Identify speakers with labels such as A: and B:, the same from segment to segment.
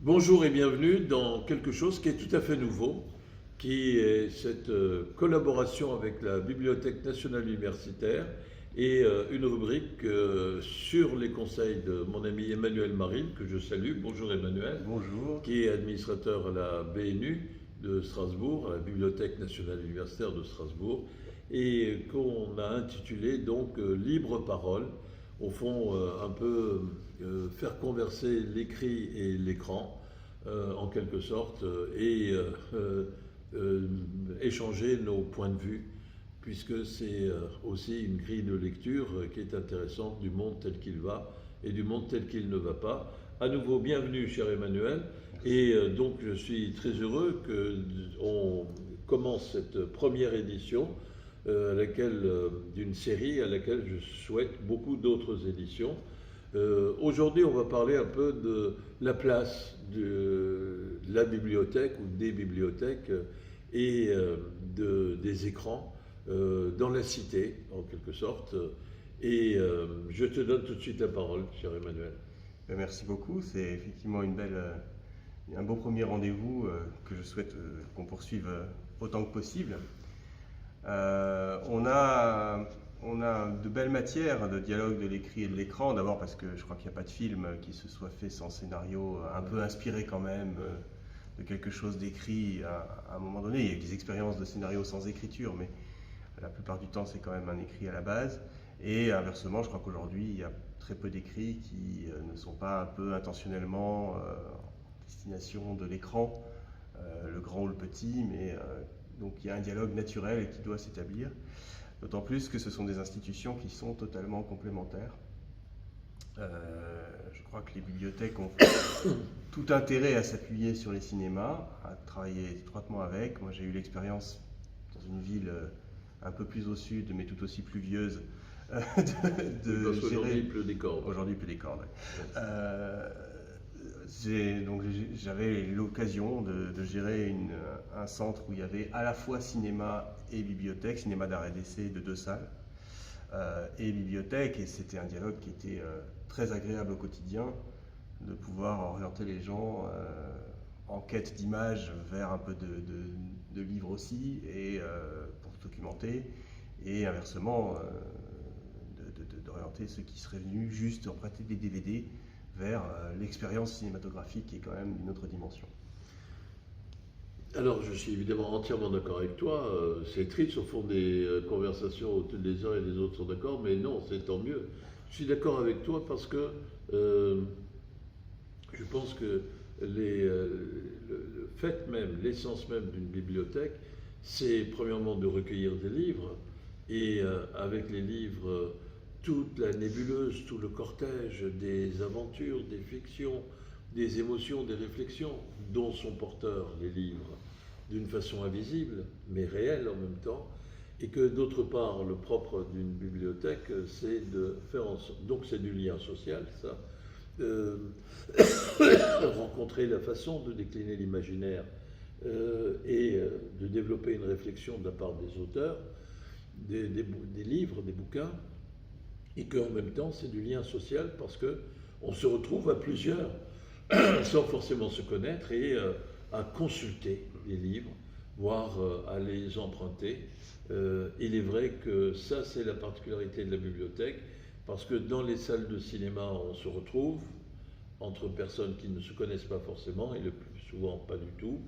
A: Bonjour et bienvenue dans quelque chose qui est tout à fait nouveau, qui est cette collaboration avec la Bibliothèque nationale universitaire et une rubrique sur les conseils de mon ami Emmanuel Marine, que je salue. Bonjour Emmanuel,
B: Bonjour.
A: qui est administrateur à la BNU de Strasbourg, à la Bibliothèque nationale universitaire de Strasbourg, et qu'on a intitulé donc Libre parole, au fond un peu faire converser l'écrit et l'écran en quelque sorte et échanger nos points de vue puisque c'est aussi une grille de lecture qui est intéressante du monde tel qu'il va et du monde tel qu'il ne va pas. À nouveau, bienvenue, cher Emmanuel. Et donc, je suis très heureux qu'on commence cette première édition d'une série à laquelle je souhaite beaucoup d'autres éditions. Aujourd'hui, on va parler un peu de la place de la bibliothèque ou des bibliothèques et des écrans dans la cité, en quelque sorte. Et je te donne tout de suite la parole, cher Emmanuel.
B: Merci beaucoup. C'est effectivement un beau premier rendez-vous que je souhaite qu'on poursuive autant que possible. On a de belles matières de dialogue de l'écrit et de l'écran. D'abord parce que je crois qu'il n'y a pas de film qui se soit fait sans scénario un peu inspiré quand même de quelque chose d'écrit à un moment donné. Il y a eu des expériences de scénario sans écriture, mais la plupart du temps c'est quand même un écrit à la base. Et inversement, je crois qu'aujourd'hui, il y a très peu d'écrits qui ne sont pas un peu intentionnellement en destination de l'écran, le grand ou le petit, mais donc il y a un dialogue naturel qui doit s'établir, d'autant plus que ce sont des institutions qui sont totalement complémentaires. Je crois que les bibliothèques ont tout intérêt à s'appuyer sur les cinémas, à travailler étroitement avec. Moi j'ai eu l'expérience dans une ville un peu plus au sud, mais tout aussi pluvieuse,
A: Parce qu'aujourd'hui, il pleut des cordes.
B: Aujourd'hui, il pleut des cordes. Donc j'avais l'occasion de gérer un centre où il y avait à la fois cinéma et bibliothèque, cinéma d'art et d'essai de 2 salles, et bibliothèque, et c'était un dialogue qui était très agréable au quotidien, de pouvoir orienter les gens en quête d'images vers un peu de livres aussi, et pour se documenter, et inversement, d'orienter ceux qui seraient venus juste emprunter des DVD vers l'expérience cinématographique qui est quand même d'une autre dimension.
A: Alors, je suis évidemment entièrement d'accord avec toi. C'est triste au fond des conversations où les uns et les autres sont d'accord, mais non, c'est tant mieux. Je suis d'accord avec toi parce que je pense que le fait même, l'essence même d'une bibliothèque, c'est premièrement de recueillir des livres et avec les livres, toute la nébuleuse, tout le cortège des aventures, des fictions, des émotions, des réflexions dont sont porteurs les livres d'une façon invisible, mais réelle en même temps, et que d'autre part, le propre d'une bibliothèque, c'est de faire en sorte, donc c'est du lien social, ça, euh, rencontrer la façon de décliner l'imaginaire et de développer une réflexion de la part des auteurs, des livres, des bouquins, et qu'en même temps, c'est du lien social parce que on se retrouve à plusieurs sans forcément se connaître et à consulter les livres, voire à les emprunter. Il est vrai que ça, c'est la particularité de la bibliothèque, parce que dans les salles de cinéma, on se retrouve entre personnes qui ne se connaissent pas forcément, et le plus souvent pas du tout,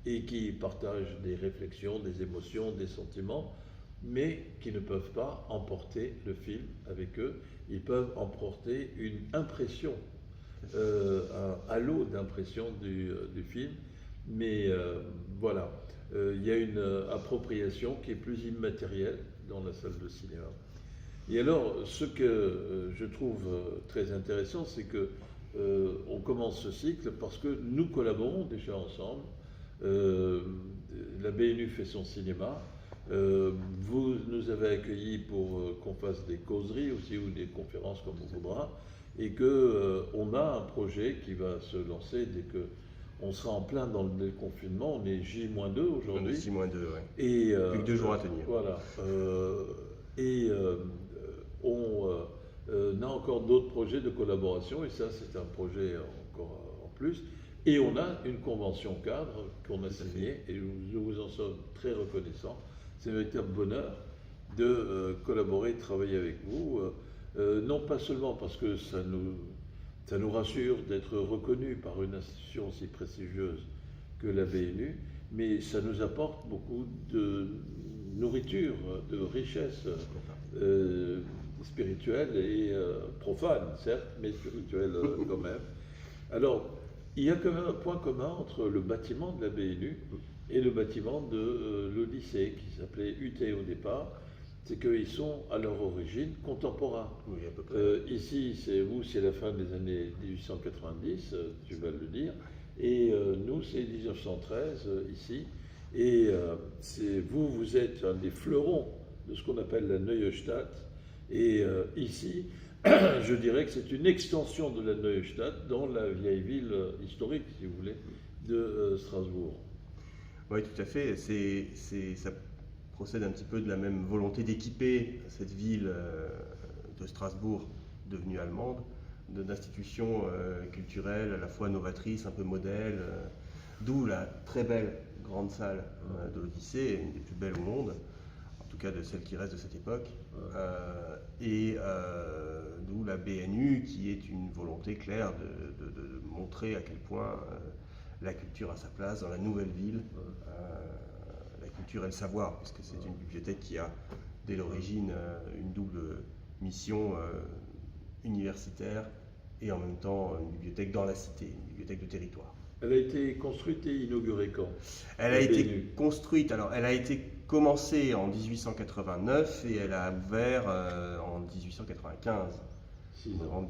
A: et qui partagent des réflexions, des émotions, des sentiments, mais qui ne peuvent pas emporter le film avec eux. Ils peuvent emporter une impression, un halo d'impression du film, mais voilà, il y a une appropriation qui est plus immatérielle dans la salle de cinéma. Et alors, ce que je trouve très intéressant, c'est que on commence ce cycle parce que nous collaborons déjà ensemble. Euh, la BNU fait son cinéma. Vous nous avez accueillis pour qu'on fasse des causeries aussi ou des conférences comme on voudra, et que on a un projet qui va se lancer dès que on sera en plein dans le déconfinement. On est J-2
B: On est
A: aujourd'hui.
B: 6-2, ouais.
A: Et
B: Plus que 2 jours à tenir.
A: voilà. Et on a encore d'autres projets de collaboration, et ça, c'est un projet encore en plus. Et on a une convention cadre qu'on a signée, et nous vous en sommes très reconnaissants. C'est un véritable bonheur de collaborer, de travailler avec vous. Non pas seulement parce que ça nous rassure d'être reconnus par une institution aussi prestigieuse que la BNU, mais ça nous apporte beaucoup de nourriture, de richesse spirituelle et profane, certes, mais spirituelle quand même. Alors, il y a quand même un point commun entre le bâtiment de la BNU et le bâtiment de l'Odyssée, qui s'appelait UT au départ, c'est qu'ils sont à leur origine contemporains.
B: Oui, à peu près.
A: Ici, c'est la fin des années 1890, tu vas le dire, et nous, c'est 1913 ici. Et vous êtes un des fleurons de ce qu'on appelle la Neue Stadt. Et ici, je dirais que c'est une extension de la Neue Stadt dans la vieille ville historique, si vous voulez, de Strasbourg.
B: Oui, tout à fait. Ça procède un petit peu de la même volonté d'équiper cette ville de Strasbourg, devenue allemande, d'institutions culturelles à la fois novatrices, un peu modèles, d'où la très belle grande salle de l'Odyssée, une des plus belles au monde, en tout cas de celles qui restent de cette époque, et d'où la BNU, qui est une volonté claire de montrer à quel point la culture a sa place dans la nouvelle ville, la culture et le savoir, puisque c'est une bibliothèque qui a dès l'origine une double mission universitaire et en même temps une bibliothèque dans la cité, une bibliothèque de territoire.
A: Elle a été construite et inaugurée quand?
B: Elle a été construite, alors elle a été commencée en 1889 et elle a ouvert en 1895,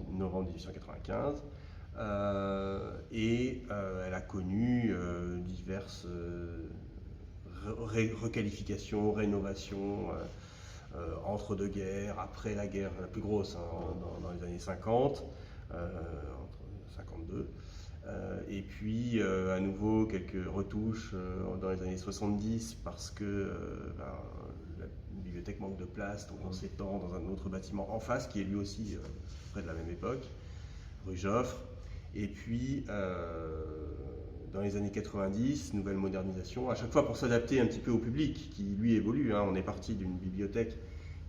B: novembre 1895. Et elle a connu diverses requalifications, rénovations entre deux guerres, après la guerre la plus grosse dans les années 50, entre 52. Et puis à nouveau quelques retouches dans les années 70 parce que la bibliothèque manque de place, donc on s'étend dans un autre bâtiment en face qui est lui aussi près de la même époque, rue Joffre. Et puis dans les années 90, nouvelle modernisation, à chaque fois pour s'adapter un petit peu au public qui lui évolue. On est parti d'une bibliothèque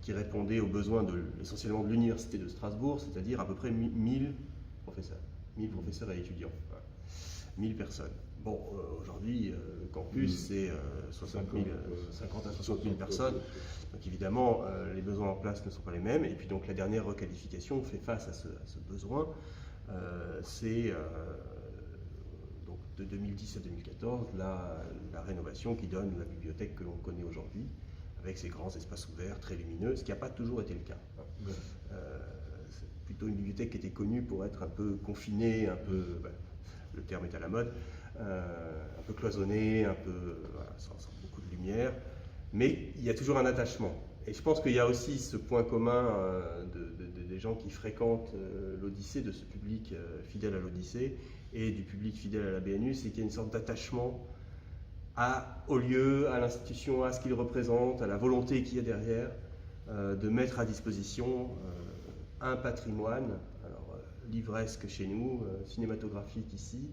B: qui répondait aux besoins essentiellement de l'université de Strasbourg, c'est-à-dire à peu près 1000 professeurs. 1000 professeurs et étudiants, 1000 personnes. Bon, aujourd'hui, le campus, c'est 50 à 60 000 personnes. Donc évidemment, les besoins en place ne sont pas les mêmes. Et puis donc la dernière requalification fait face à ce besoin. C'est donc de 2010 à 2014 la rénovation qui donne la bibliothèque que l'on connaît aujourd'hui, avec ses grands espaces ouverts, très lumineux, ce qui n'a pas toujours été le cas. Plutôt une bibliothèque qui était connue pour être un peu confinée, un peu, le terme est à la mode, un peu cloisonnée, un peu sans beaucoup de lumière, mais il y a toujours un attachement. Et je pense qu'il y a aussi ce point commun des gens qui fréquentent l'Odyssée, de ce public fidèle à l'Odyssée et du public fidèle à la BNU, c'est qu'il y a une sorte d'attachement au lieu, à l'institution, à ce qu'il représente, à la volonté qu'il y a derrière, de mettre à disposition un patrimoine, alors livresque chez nous, cinématographique ici.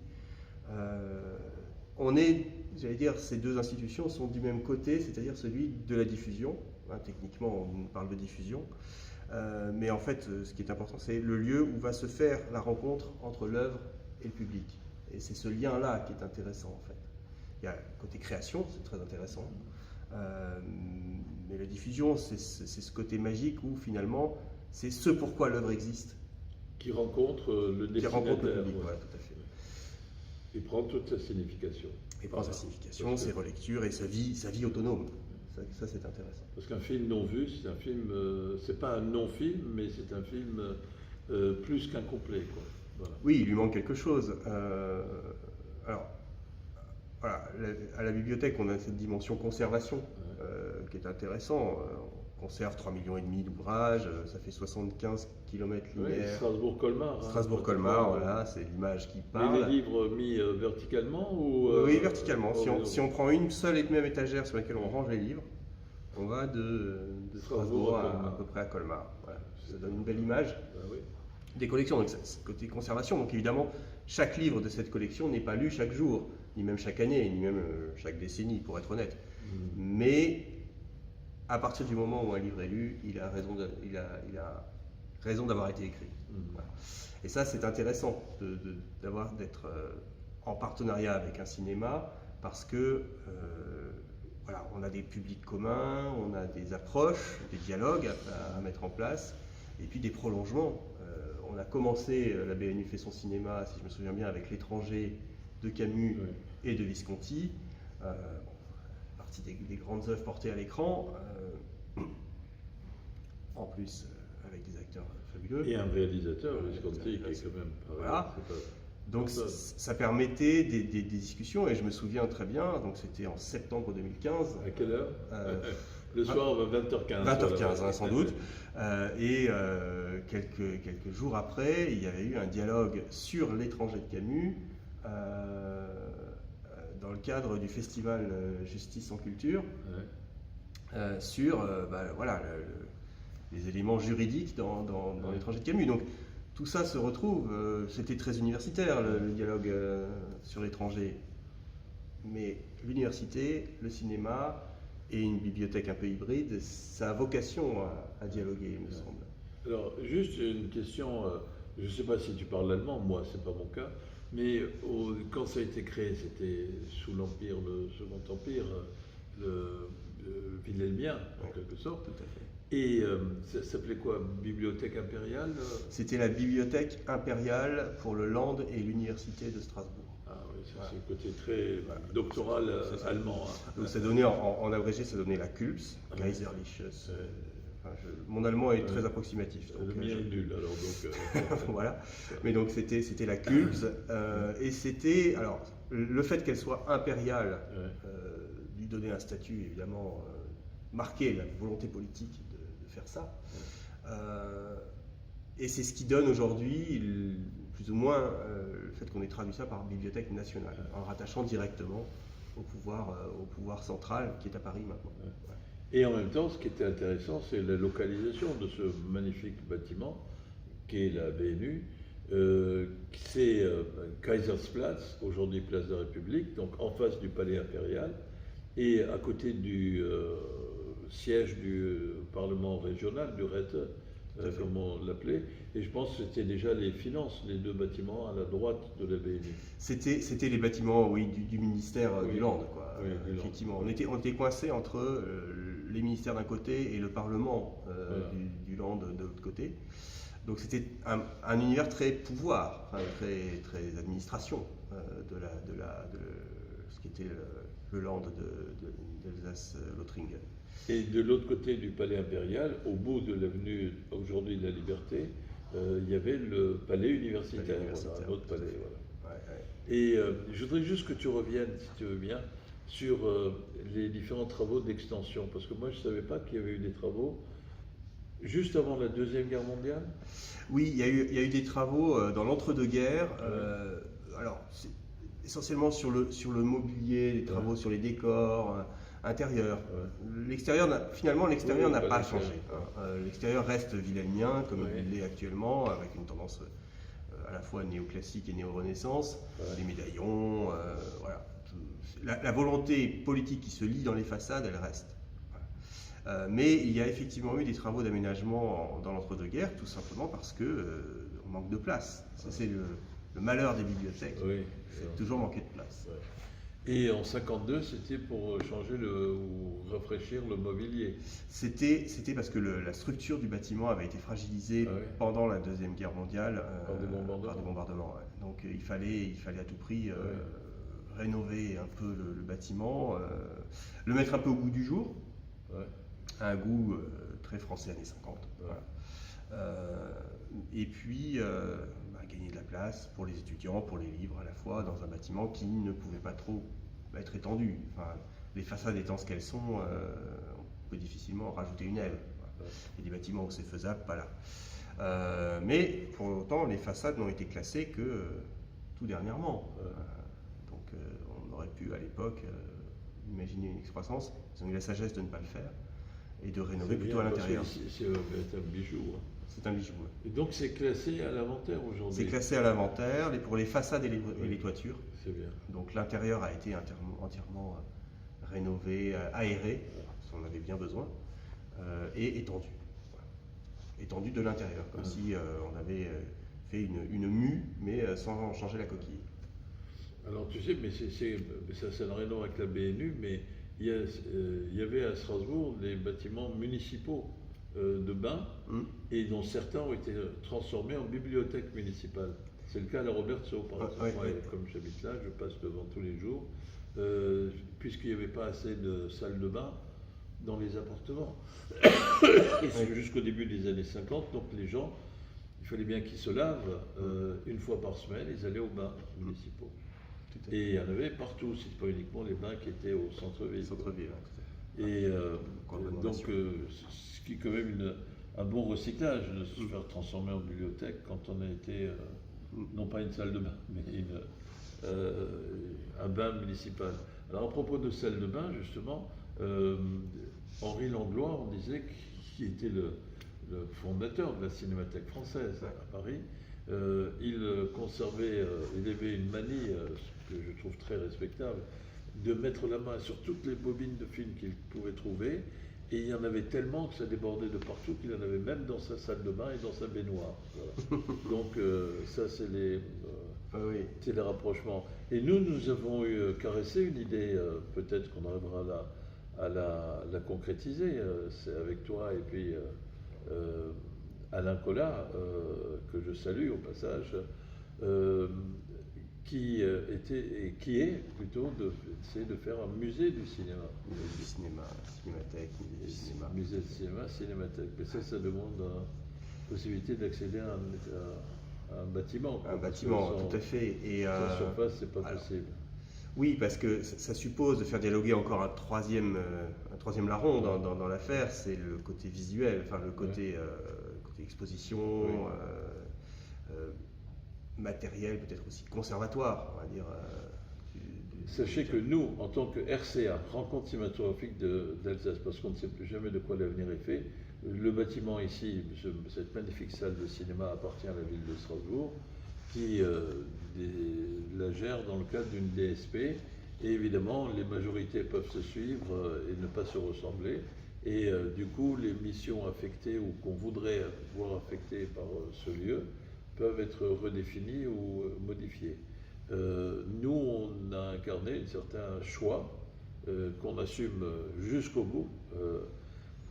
B: J'allais dire, ces deux institutions sont du même côté, c'est-à-dire celui de la diffusion. Techniquement, on parle de diffusion, mais en fait, ce qui est important, c'est le lieu où va se faire la rencontre entre l'œuvre et le public. Et c'est ce lien-là qui est intéressant, en fait. Il y a le côté création, c'est très intéressant, mais la diffusion, c'est ce côté magique où finalement, c'est ce pourquoi l'œuvre existe.
A: Qui rencontre le destinataire. Qui rencontre le public,
B: voilà, tout à fait.
A: Et prend toute sa signification.
B: Et prend sa signification, ses relectures et sa vie autonome. Ça, c'est intéressant.
A: Parce qu'un film non vu, c'est un film, c'est pas un non-film, mais c'est un film plus qu'incomplet, quoi. Voilà.
B: Oui, il lui manque quelque chose. Alors, voilà, à la bibliothèque, on a cette dimension conservation qui est intéressant. On conserve 3,5 millions d'ouvrages, ça fait 75 km linéaires.
A: Oui, Strasbourg-Colmar.
B: Strasbourg-Colmar, voilà, c'est l'image qui parle.
A: Mais les livres mis verticalement ou
B: Oui, verticalement. Si on prend une seule et même étagère sur laquelle on range les livres, on va de Strasbourg à peu près à Colmar. Voilà. Ça donne une belle image.
A: Oui.
B: Des collections, donc c'est côté conservation. Donc évidemment, chaque livre de cette collection n'est pas lu chaque jour, ni même chaque année, ni même chaque décennie, pour être honnête. Mais à partir du moment où un livre est lu, il a raison d'avoir été écrit. Voilà. Et ça, c'est intéressant d'être en partenariat avec un cinéma, parce que voilà, on a des publics communs, on a des approches, des dialogues à mettre en place, et puis des prolongements. On a commencé, la BNU fait son cinéma, si je me souviens bien, avec L'étranger de Camus et de Visconti, partie des grandes œuvres portées à l'écran, en plus avec des acteurs fabuleux.
A: Et un réalisateur, Visconti, qui est quand même pareil.
B: Voilà. Donc ça permettait des discussions, et je me souviens très bien, donc c'était en septembre 2015.
A: À quelle heure Le soir, 20h15.
B: 20h15, hein, sans doute. Et quelques jours après, il y avait eu un dialogue sur L'étranger de Camus, dans le cadre du festival Justice en Culture, sur voilà, les éléments juridiques dans L'étranger de Camus. Donc tout ça se retrouve, c'était très universitaire le dialogue sur l'étranger. Mais l'université, le cinéma et une bibliothèque un peu hybride, ça a vocation à dialoguer, il me semble.
A: Alors, juste une question, je ne sais pas si tu parles allemand, moi c'est pas mon cas, mais quand ça a été créé, c'était sous l'Empire, le Second Empire, le Wilhelmien, en quelque sorte.
B: Tout à fait.
A: Et ça s'appelait quoi? Bibliothèque impériale?
B: C'était la bibliothèque impériale pour le Land et l'université de Strasbourg.
A: Ah oui, ça c'est le côté très doctoral allemand. Hein.
B: Donc ça donnait, en abrégé, ça donnait la KULPS, Kaiserliches. Mon allemand est très approximatif.
A: Donc, le mien est nul, alors donc...
B: voilà. Mais donc c'était la KULPS. Et c'était, alors, le fait qu'elle soit impériale lui donnait un statut, évidemment, marqué la volonté politique de faire ça. Et c'est ce qui donne aujourd'hui, plus ou moins, le fait qu'on ait traduit ça par Bibliothèque nationale, en rattachant directement au pouvoir central qui est à Paris maintenant.
A: Et en même temps, ce qui était intéressant, c'est la localisation de ce magnifique bâtiment, qui est la BNU. C'est Kaisersplatz, aujourd'hui place de la République, donc en face du palais impérial, et à côté du siège du Parlement régional, du Räte, comme on l'appelait. Et je pense que c'était déjà les finances, les deux bâtiments à la droite de la BNU.
B: C'était les bâtiments, oui, du ministère du Land, quoi.
A: Oui,
B: effectivement. On était coincés entre les ministères d'un côté et le Parlement du Land de l'autre côté. Donc c'était un univers très pouvoir, très administration de ce qui était le Land d'Alsace-Lothringen.
A: Et de l'autre côté du palais impérial, au bout de l'avenue aujourd'hui de la Liberté, il y avait le palais universitaire, voilà, un autre palais. Voilà. Et je voudrais juste que tu reviennes, si tu veux bien, sur les différents travaux d'extension, parce que moi je ne savais pas qu'il y avait eu des travaux juste avant la Deuxième Guerre mondiale.
B: Oui, il y a eu des travaux dans l'entre-deux-guerres. Alors, essentiellement sur le mobilier, des travaux sur les décors intérieurs. L'extérieur n'a pas changé. L'extérieur reste wilhelmien, comme il l'est actuellement, avec une tendance à la fois néoclassique et néo-renaissance, les médaillons, voilà. La volonté politique qui se lit dans les façades, elle reste. Mais il y a effectivement eu des travaux d'aménagement dans l'entre-deux-guerres, tout simplement parce qu'on manque de place. Ça, c'est le malheur des bibliothèques, c'est toujours manquer de place.
A: Et en 1952, c'était pour changer ou rafraîchir le mobilier.
B: C'était parce que la structure du bâtiment avait été fragilisée pendant la Deuxième Guerre mondiale
A: par des bombardements.
B: Donc il fallait à tout prix rénover un peu le bâtiment, le mettre un peu au goût du jour, un goût très français années 50. Et puis gagner de la place pour les étudiants, pour les livres à la fois, dans un bâtiment qui ne pouvait pas trop être étendu. Enfin, les façades étant ce qu'elles sont, on peut difficilement rajouter une aile. Il y a des bâtiments où c'est faisable, pas là. Mais pour autant, les façades n'ont été classées que tout dernièrement. Donc on aurait pu à l'époque imaginer une excroissance. Ils ont eu la sagesse de ne pas le faire et de rénover plutôt à l'intérieur.
A: C'est un véritable bijou.
B: C'est un bijou.
A: Et donc c'est classé à l'inventaire aujourd'hui.
B: C'est classé à l'inventaire pour les façades et les toitures.
A: C'est bien.
B: Donc l'intérieur a été entièrement rénové, aéré, parce qu'on avait bien besoin, et étendu. Voilà. Étendu de l'intérieur, comme si on avait fait une mue, mais sans changer la coquille.
A: Alors tu sais, mais ça n'a rien à voir avec la BNU, mais il y avait à Strasbourg des bâtiments municipaux de bains, et dont certains ont été transformés en bibliothèque municipale. C'est le cas à la Robertsau, par exemple. Moi, comme j'habite là, je passe devant tous les jours, puisqu'il n'y avait pas assez de salles de bain dans les appartements. Et c'est jusqu'au début des années 50, donc les gens, il fallait bien qu'ils se lavent une fois par semaine, ils allaient aux bains municipaux. Et il y en avait partout, c'est pas uniquement les bains qui étaient au centre-ville. Et donc, ce qui est quand même un bon recyclage de se faire transformer en bibliothèque quand on a été, non pas une salle de bain, mais un bain municipal. Alors, à propos de salle de bain, justement, Henri Langlois, on disait, qui était le fondateur de la Cinémathèque française à Paris, il conservait, il avait une manie, que je trouve très respectable, de mettre la main sur toutes les bobines de films qu'il pouvait trouver, et il y en avait tellement que ça débordait de partout qu'il en avait même dans sa salle de bain et dans sa baignoire. Voilà. Donc ça c'est les rapprochements. Et nous avons caressé une idée, peut-être qu'on arrivera à la concrétiser, c'est avec toi et puis Alain Collat, que je salue au passage, qui est plutôt d'essayer de faire un musée du cinéma.
B: Musée du cinéma, cinémathèque, musée du cinéma.
A: Musée du cinéma, cinémathèque. Mais ça demande la possibilité d'accéder à un bâtiment.
B: Un bâtiment, tout à fait. Et
A: sa surface, c'est pas possible.
B: Oui, parce que ça suppose de faire dialoguer encore un troisième larron dans l'affaire, c'est le côté visuel, enfin le côté exposition, matériel, peut-être aussi conservatoire, on va dire.
A: Sachez que nous, en tant que RCA, Rencontre cinématographique d'Alsace, parce qu'on ne sait plus jamais de quoi l'avenir est fait, le bâtiment ici, cette magnifique salle de cinéma appartient à la ville de Strasbourg, qui la gère dans le cadre d'une DSP, et évidemment les majorités peuvent se suivre et ne pas se ressembler, et du coup les missions affectées ou qu'on voudrait voir affectées par ce lieu peuvent être redéfinies ou modifiées. Nous, on a incarné un certain choix qu'on assume jusqu'au bout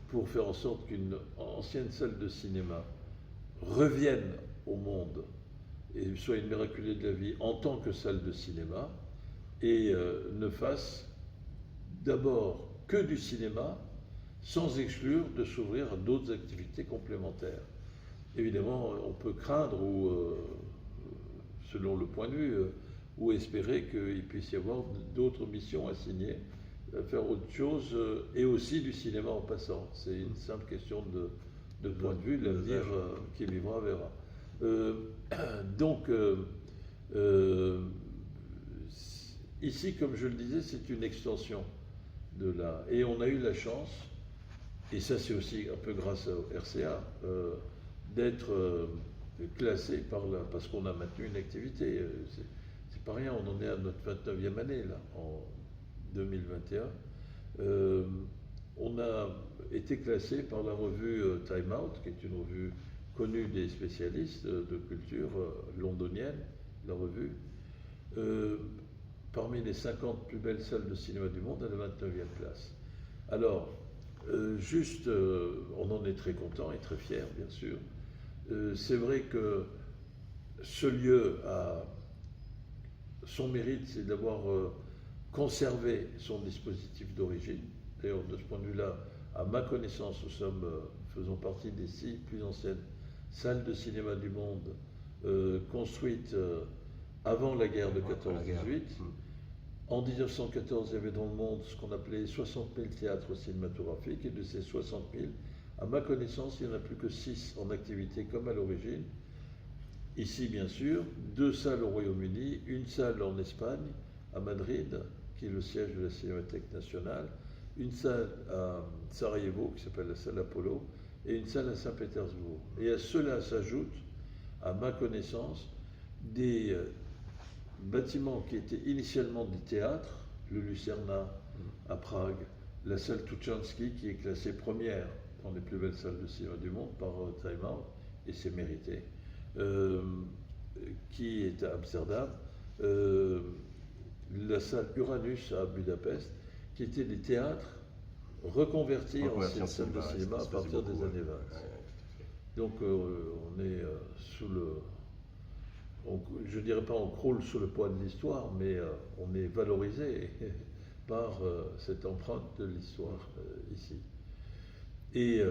A: pour faire en sorte qu'une ancienne salle de cinéma revienne au monde et soit une miraculée de la vie en tant que salle de cinéma et ne fasse d'abord que du cinéma sans exclure de s'ouvrir à d'autres activités complémentaires. Évidemment, on peut craindre ou, selon le point de vue, ou espérer qu'il puisse y avoir d'autres missions assignées, faire autre chose, et aussi du cinéma en passant. C'est une simple question de point de vue, l'avenir qui vivra verra. Donc, ici, comme je le disais, c'est une extension de la... Et on a eu la chance, et ça c'est aussi un peu grâce au RCA, d'être classé parce qu'on a maintenu une activité. C'est pas rien, on en est à notre 29e année, là, en 2021. On a été classé par la revue Time Out, qui est une revue connue des spécialistes de culture londonienne, la revue, parmi les 50 plus belles salles de cinéma du monde, à la 29e place. Alors, on en est très content et très fier, bien sûr. C'est vrai que ce lieu a son mérite, c'est d'avoir conservé son dispositif d'origine. D'ailleurs, de ce point de vue-là, à ma connaissance, faisons partie des 6 plus anciennes salles de cinéma du monde construites avant la guerre de 14-18. En 1914, il y avait dans le monde ce qu'on appelait 60 000 théâtres cinématographiques, et de ces 60 000, à ma connaissance, il n'y en a plus que 6 en activité comme à l'origine. Ici, bien sûr, 2 salles au Royaume-Uni, une salle en Espagne, à Madrid, qui est le siège de la Cinémathèque nationale, une salle à Sarajevo, qui s'appelle la salle Apollo, et une salle à Saint-Pétersbourg. Et à cela s'ajoutent, à ma connaissance, des bâtiments qui étaient initialement des théâtres, le Lucerna à Prague, la salle Tuchanski qui est classée première dans les plus belles salles de cinéma du monde par Time Out, et c'est mérité, qui est à Amsterdam, la salle Uranus à Budapest, qui étaient des théâtres reconvertis en salles de cinéma à partir des années 20. Donc on est sous le... je ne dirais pas on croule sous le poids de l'histoire, mais on est valorisé par cette empreinte de l'histoire ici. Et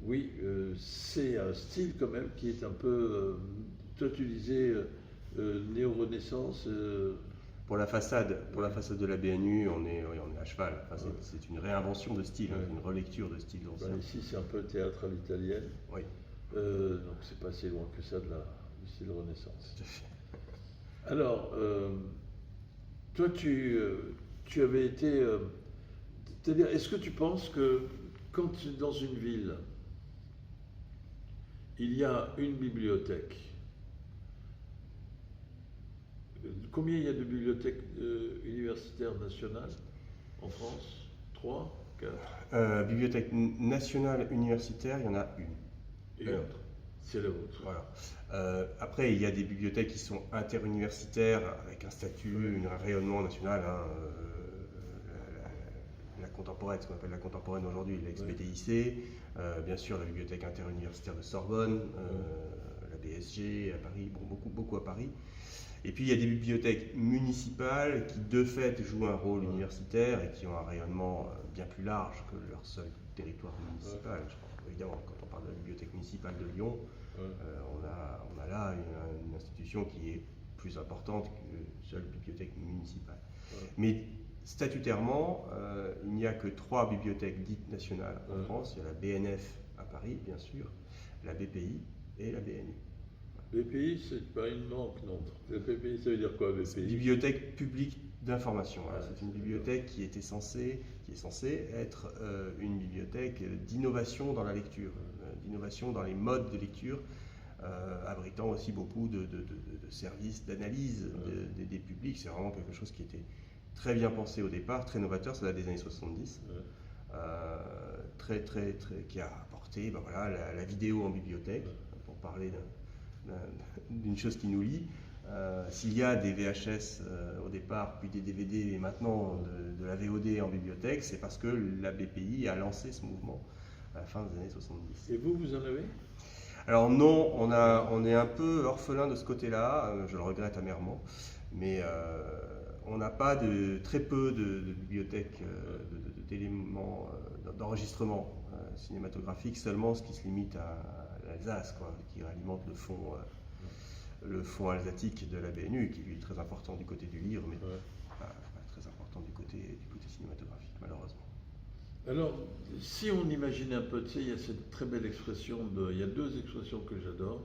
A: oui, c'est un style quand même qui est un peu... toi tu disais néo-renaissance.
B: Pour la façade de la BNU, on est à cheval. Enfin, c'est une réinvention de style, une relecture de style ancien.
A: Ici, c'est un peu théâtre à l'italienne.
B: Oui.
A: Donc, c'est pas si loin que ça du style Renaissance. Alors, toi, tu avais été... c'est-à-dire, est-ce que tu penses que quand dans une ville, il y a une bibliothèque, combien il y a de bibliothèques universitaires nationales en France? 3, 4?
B: Bibliothèque nationale universitaire, il y en a une.
A: Et l'autre. C'est la vôtre.
B: Voilà. Après, il y a des bibliothèques qui sont interuniversitaires avec un statut, un rayonnement national. La contemporaine, ce qu'on appelle la contemporaine aujourd'hui, l'ex-BTIC, bien sûr la bibliothèque interuniversitaire de Sorbonne, la BSG à Paris, bon, beaucoup à Paris. Et puis il y a des bibliothèques municipales qui de fait jouent un rôle universitaire et qui ont un rayonnement bien plus large que leur seul territoire municipal. Je pense, évidemment, quand on parle de la bibliothèque municipale de Lyon, on a là une institution qui est plus importante qu'une seule bibliothèque municipale. Mais statutairement, il n'y a que 3 bibliothèques dites nationales en France. Il y a la BNF à Paris, bien sûr, la BPI et la BNU.
A: BPI, c'est pas une banque, non. La BPI, ça veut dire quoi, BPI?
B: Bibliothèque publique d'information. C'est une bibliothèque qui est censée être une bibliothèque d'innovation dans la lecture, d'innovation dans les modes de lecture, abritant aussi beaucoup de services d'analyse des publics. C'est vraiment quelque chose qui était très bien pensé au départ, très novateur, ça date des années 70, qui a apporté la vidéo en bibliothèque, pour parler d'une chose qui nous lie. S'il y a des VHS au départ, puis des DVD et maintenant de la VOD en bibliothèque, c'est parce que la BPI a lancé ce mouvement à la fin des années 70.
A: Et vous en avez?
B: Alors non, on est un peu orphelin de ce côté-là, je le regrette amèrement, mais on n'a pas très peu de bibliothèques d'éléments d'enregistrement cinématographique, seulement ce qui se limite à l'Alsace, qui alimente le fonds alsatique de la BNU, qui lui est très important du côté du livre, mais pas très important du côté cinématographique, malheureusement.
A: Alors, si on imagine un peu, tu sais, il y a cette très belle expression, il y a 2 expressions que j'adore,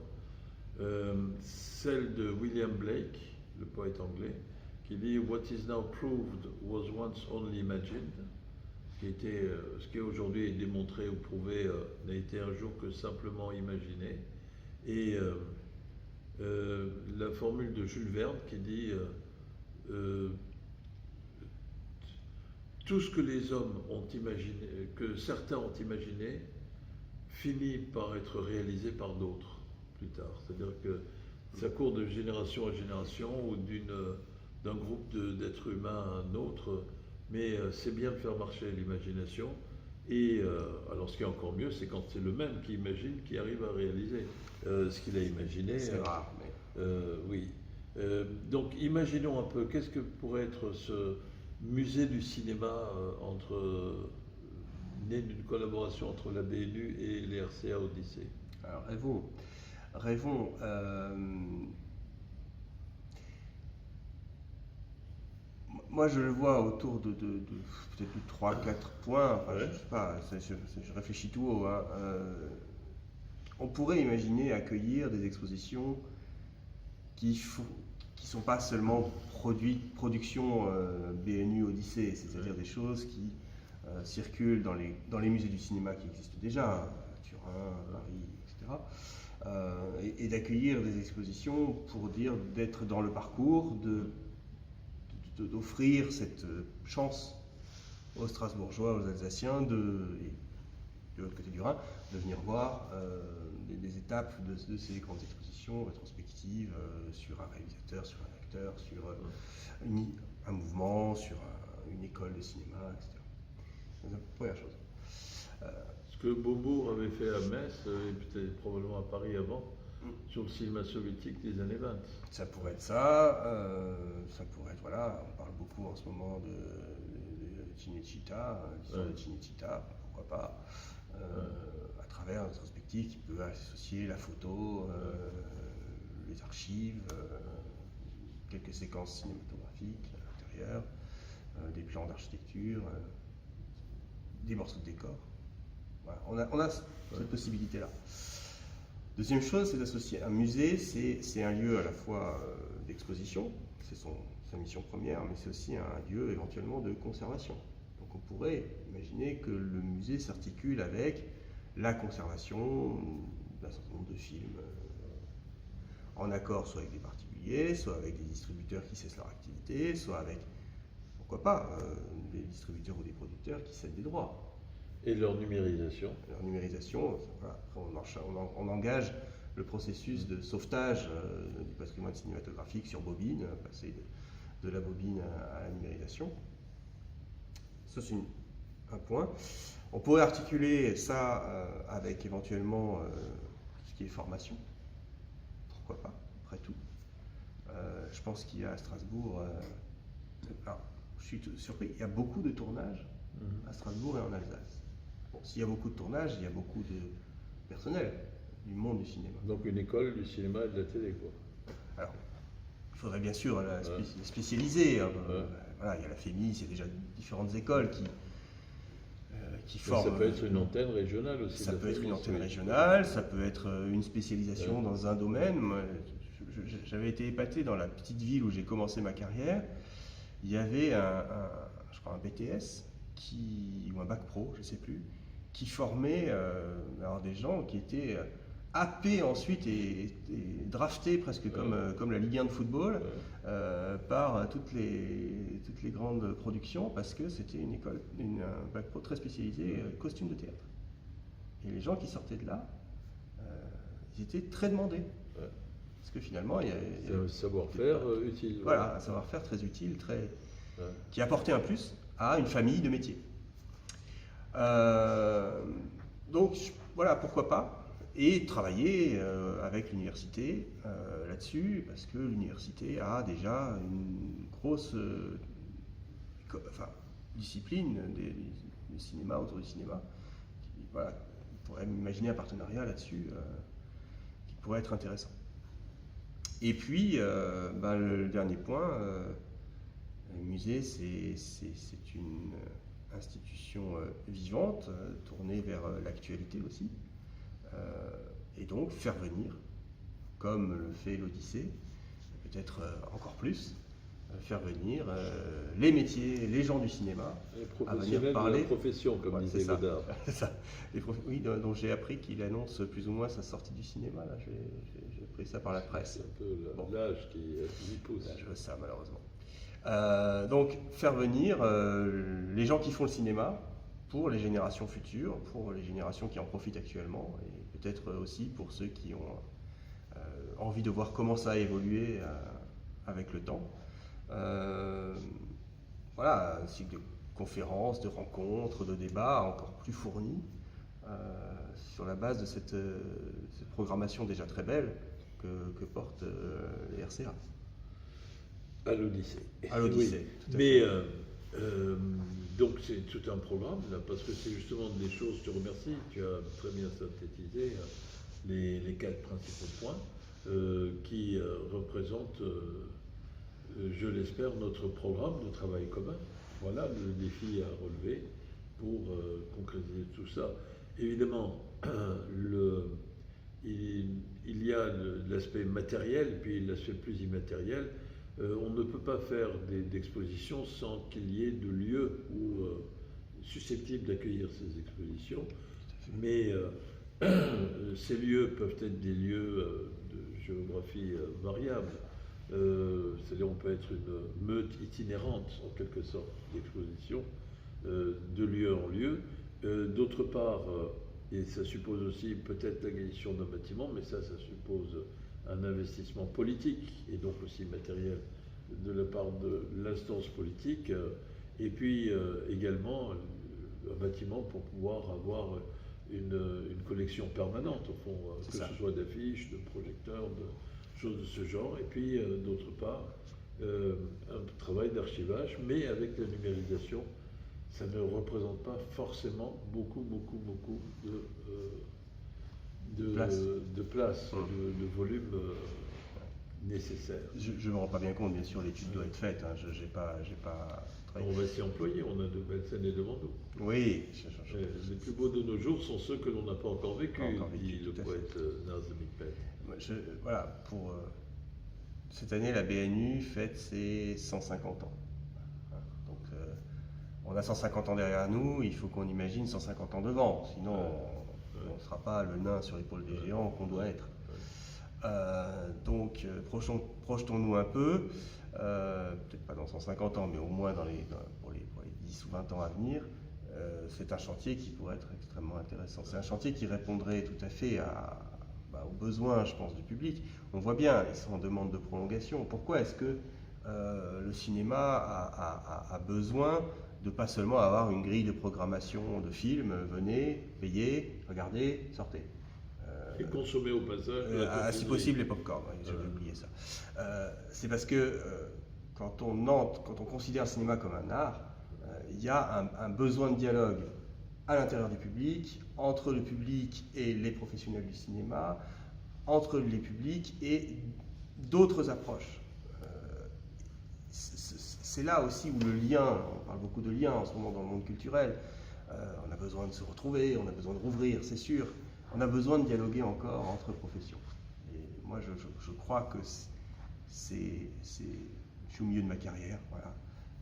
A: celle de William Blake, le poète anglais, qui dit « What is now proved was once only imagined », ce qui aujourd'hui est démontré ou prouvé n'a été un jour que simplement imaginé. Et la formule de Jules Verne qui dit tout ce que les hommes ont imaginé, que certains ont imaginé, finit par être réalisé par d'autres plus tard. C'est-à-dire que ça court de génération en génération ou d'un groupe d'êtres humains à un autre, mais c'est bien de faire marcher l'imagination. Et alors ce qui est encore mieux, c'est quand c'est le même qui imagine, qui arrive à réaliser ce qu'il a imaginé.
B: C'est rare, mais...
A: oui. Donc imaginons un peu, qu'est-ce que pourrait être ce musée du cinéma né d'une collaboration entre la BNU et les RCA Odyssée?
B: Alors rêvons. Moi, je le vois autour de peut-être de 3-4 points. Enfin, je ne sais pas, je réfléchis tout haut. On pourrait imaginer accueillir des expositions qui sont pas seulement production BNU Odyssée, c'est-à-dire des choses qui circulent dans les musées du cinéma qui existent déjà. Rhin, Paris, etc. Et d'accueillir des expositions pour dire d'être dans le parcours, d'offrir cette chance aux Strasbourgeois, aux Alsaciens, et de l'autre côté du Rhin, de venir voir des étapes de ces grandes expositions rétrospectives sur un réalisateur, sur un acteur, sur un mouvement, sur une école de cinéma, etc. C'est la première chose.
A: Ce que Beaubourg avait fait à Metz, et peut-être probablement à Paris avant, sur le cinéma soviétique des années 20.
B: Ça pourrait être ça, ça pourrait être, voilà, on parle beaucoup en ce moment de Cinecittà, l'histoire de Cinecittà, pourquoi pas, à travers une rétrospective qui peut associer la photo, les archives, quelques séquences cinématographiques à l'intérieur, des plans d'architecture, des morceaux de décor. Voilà, on a cette possibilité-là. Deuxième chose, c'est d'associer un musée, c'est un lieu à la fois d'exposition, c'est sa mission première, mais c'est aussi un lieu éventuellement de conservation. Donc on pourrait imaginer que le musée s'articule avec la conservation d'un certain nombre de films en accord soit avec des particuliers, soit avec des distributeurs qui cessent leur activité, soit avec, pourquoi pas, des distributeurs ou des producteurs qui cèdent des droits.
A: Et leur numérisation.
B: Leur numérisation, voilà. On engage le processus de sauvetage du patrimoine cinématographique sur bobine, passer de la bobine à la numérisation. Ça, c'est un point. On pourrait articuler ça avec éventuellement tout ce qui est formation. Pourquoi pas, après tout. Je pense qu'il y a à Strasbourg, alors, je suis surpris, il y a beaucoup de tournages à Strasbourg et en Alsace. Bon, s'il y a beaucoup de tournages, il y a beaucoup de personnel du monde du cinéma.
A: Donc une école du cinéma et de la télé, quoi.
B: Alors, il faudrait bien sûr la spécialiser. Voilà, il y a la FEMIS, il y a déjà différentes écoles qui forment.
A: Ça peut être une antenne régionale aussi.
B: Ça peut être une antenne régionale, ça peut être une spécialisation dans un domaine. Moi, j'avais été épaté dans la petite ville où j'ai commencé ma carrière. Il y avait je crois un BTS ou un bac pro, je ne sais plus, qui formait alors des gens qui étaient happés ensuite et draftés presque comme la Ligue 1 de football par toutes les grandes productions parce que c'était une école, un bac pro très spécialisé, costume de théâtre. Et les gens qui sortaient de là, ils étaient très demandés. Parce que finalement, il y a
A: un savoir-faire utile.
B: Voilà, un savoir-faire très utile, qui apportait un plus à une famille de métiers. Donc voilà, pourquoi pas, et travailler avec l'université là-dessus, parce que l'université a déjà une grosse discipline du cinéma, autour du cinéma. Voilà, on pourrait imaginer un partenariat là-dessus qui pourrait être intéressant. Et puis, le dernier point, le musée, c'est une institution vivante, tournée vers l'actualité aussi, et donc faire venir, comme le fait l'Odyssée, peut-être encore plus, faire venir les métiers, les gens du cinéma,
A: à venir parler. De la profession, comme disait Godard.
B: C'est ça. Oui, dont j'ai appris qu'il annonce plus ou moins sa sortie du cinéma. Là, j'ai appris ça par la presse.
A: C'est un peu l'âge qui y pousse.
B: L'âge veut ça, malheureusement. Donc, faire venir les gens qui font le cinéma pour les générations futures, pour les générations qui en profitent actuellement, et peut-être aussi pour ceux qui ont envie de voir comment ça a évolué avec le temps. Voilà, un cycle de conférences, de rencontres, de débats encore plus fournis sur la base de cette programmation déjà très belle que portent les RCA.
A: À l'Odyssée.
B: À l'Odyssée.
A: Oui. Mais donc c'est tout un programme là, parce que c'est justement des choses. Je te remercie. Tu as très bien synthétisé les 4 principaux points qui représentent, je l'espère, notre programme de travail commun. Voilà le défi à relever pour concrétiser tout ça. Évidemment, il y a l'aspect matériel, puis l'aspect plus immatériel. On ne peut pas faire d'expositions sans qu'il y ait de lieux susceptibles d'accueillir ces expositions. Mais Ces lieux peuvent être des lieux de géographie variable. C'est-à-dire on peut être une meute itinérante, en quelque sorte, d'exposition, de lieu en lieu. D'autre part, et ça suppose aussi peut-être l'acquisition d'un bâtiment, mais ça suppose un investissement politique et donc aussi matériel de la part de l'instance politique, et puis également un bâtiment pour pouvoir avoir une collection permanente, au fond, que ce soit d'affiches, de projecteurs, de choses de ce genre, et puis d'autre part, un travail d'archivage, mais avec la numérisation, ça ne représente pas forcément beaucoup de place, de volume nécessaire.
B: Je ne me rends pas bien compte, bien sûr, l'étude doit être faite. Hein. J'ai pas
A: On va s'y employer, on a de belles années devant nous.
B: Oui.
A: Les plus beaux de nos jours sont ceux que l'on n'a pas encore vécu, dit le poète Nazım Hikmet.
B: Voilà, pour cette année, la BNU fête ses 150 ans. Donc, on a 150 ans derrière nous, il faut qu'on imagine 150 ans devant, sinon on ne sera pas le nain sur l'épaule des géants qu'on doit être. Donc, projetons-nous un peu, peut-être pas dans 150 ans, mais au moins pour les 10 ou 20 ans à venir. C'est un chantier qui pourrait être extrêmement intéressant. C'est un chantier qui répondrait tout à fait aux besoins, je pense, du public. On voit bien, ils sont en demande de prolongation. Pourquoi est-ce que le cinéma a besoin de pas seulement avoir une grille de programmation de films, venez, payez, regardez, sortez.
A: Et consommer au passage.
B: Si possible les pop-corn, j'avais oublié ça. C'est parce que quand on considère le cinéma comme un art, il y a un besoin de dialogue à l'intérieur du public, entre le public et les professionnels du cinéma, entre les publics et d'autres approches. C'est là aussi où le lien, on parle beaucoup de liens en ce moment dans le monde culturel, on a besoin de se retrouver, on a besoin de rouvrir, c'est sûr, on a besoin de dialoguer encore entre professions. Et moi je crois que je suis au milieu de ma carrière, voilà.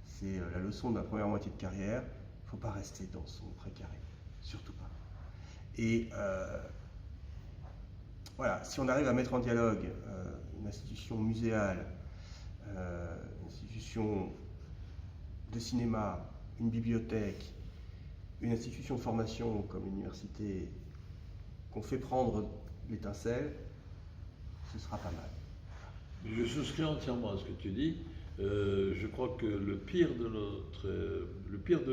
B: C'est la leçon de ma première moitié de carrière, il ne faut pas rester dans son précaré, surtout pas. Et voilà, si on arrive à mettre en dialogue une institution muséale, une institution de cinéma, une bibliothèque, une institution de formation comme l'université, qu'on fait prendre l'étincelle, ce sera pas mal.
A: Je souscris entièrement à ce que tu dis. Je crois que le pire de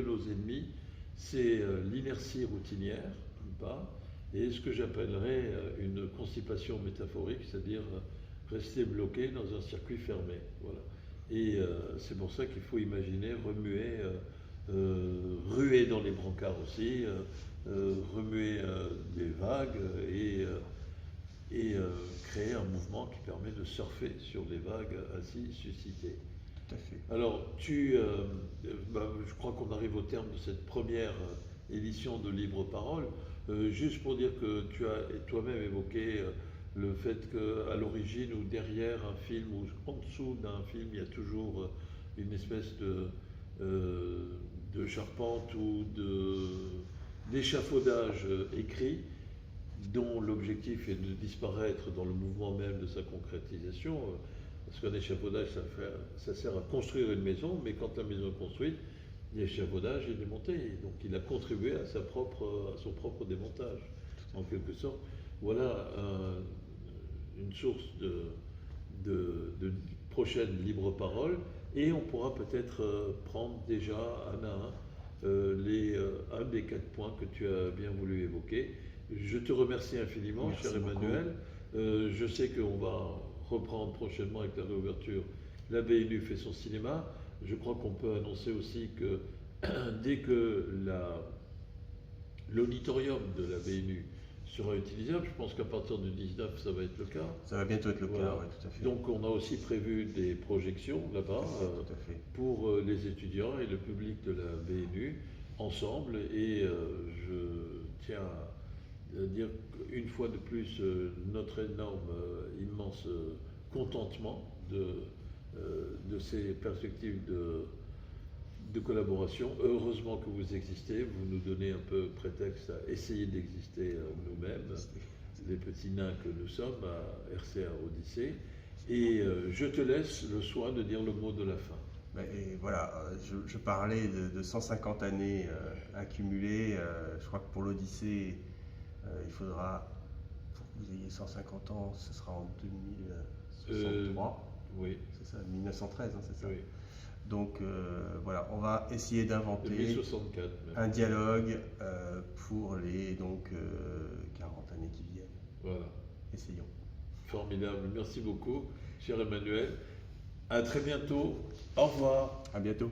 A: nos ennemis, c'est l'inertie routinière, d'une part, et ce que j'appellerais une constipation métaphorique, c'est-à-dire rester bloqué dans un circuit fermé. Voilà. Et c'est pour ça qu'il faut imaginer remuer, ruer dans les brancards aussi, remuer des vagues et créer un mouvement qui permet de surfer sur les vagues ainsi suscitées.
B: Tout à fait.
A: Alors, je crois qu'on arrive au terme de cette première édition de Libre Parole. Juste pour dire que tu as toi-même évoqué le fait qu'à l'origine ou derrière un film ou en dessous d'un film, il y a toujours une espèce de charpente ou d'échafaudage écrit, dont l'objectif est de disparaître dans le mouvement même de sa concrétisation. Parce qu'un échafaudage, ça sert à construire une maison, mais quand la maison est construite, l'échafaudage est démonté. Donc il a contribué à son propre démontage, en quelque sorte. Voilà une source de prochaine libre parole. Et on pourra peut-être prendre déjà un à un un des 4 points que tu as bien voulu évoquer. Je te remercie infiniment,
B: Merci
A: cher Emmanuel. Je sais qu'on va reprendre prochainement avec la réouverture. La BNU fait son cinéma. Je crois qu'on peut annoncer aussi que dès que l'auditorium de la BNU sera utilisable, je pense qu'à partir du 19, ça va être le cas.
B: Ça va bientôt être le
A: Voilà.
B: cas, oui, tout à fait.
A: Donc on a aussi prévu des projections là-bas
B: tout à fait.
A: pour les étudiants et le public de la BNU ensemble. Et je tiens à dire une fois de plus notre énorme, immense contentement de ces perspectives de collaboration. Heureusement que vous existez, vous nous donnez un peu prétexte à essayer d'exister nous-mêmes, les petits nains que nous sommes à RCA Odyssée. Et je te laisse le soin de dire le mot de la fin.
B: Et voilà, je parlais de 150 années accumulées. Je crois que pour l'Odyssée, il faudra, pour que vous ayez 150 ans, ce sera en 2063.
A: Oui.
B: C'est ça, 1913, hein, c'est ça.
A: Oui.
B: Donc voilà, on va essayer d'inventer
A: 2064,
B: un dialogue pour les 40 années qui viennent.
A: Voilà.
B: Essayons.
A: Formidable. Merci beaucoup, cher Emmanuel. À très bientôt. Au revoir.
B: À bientôt.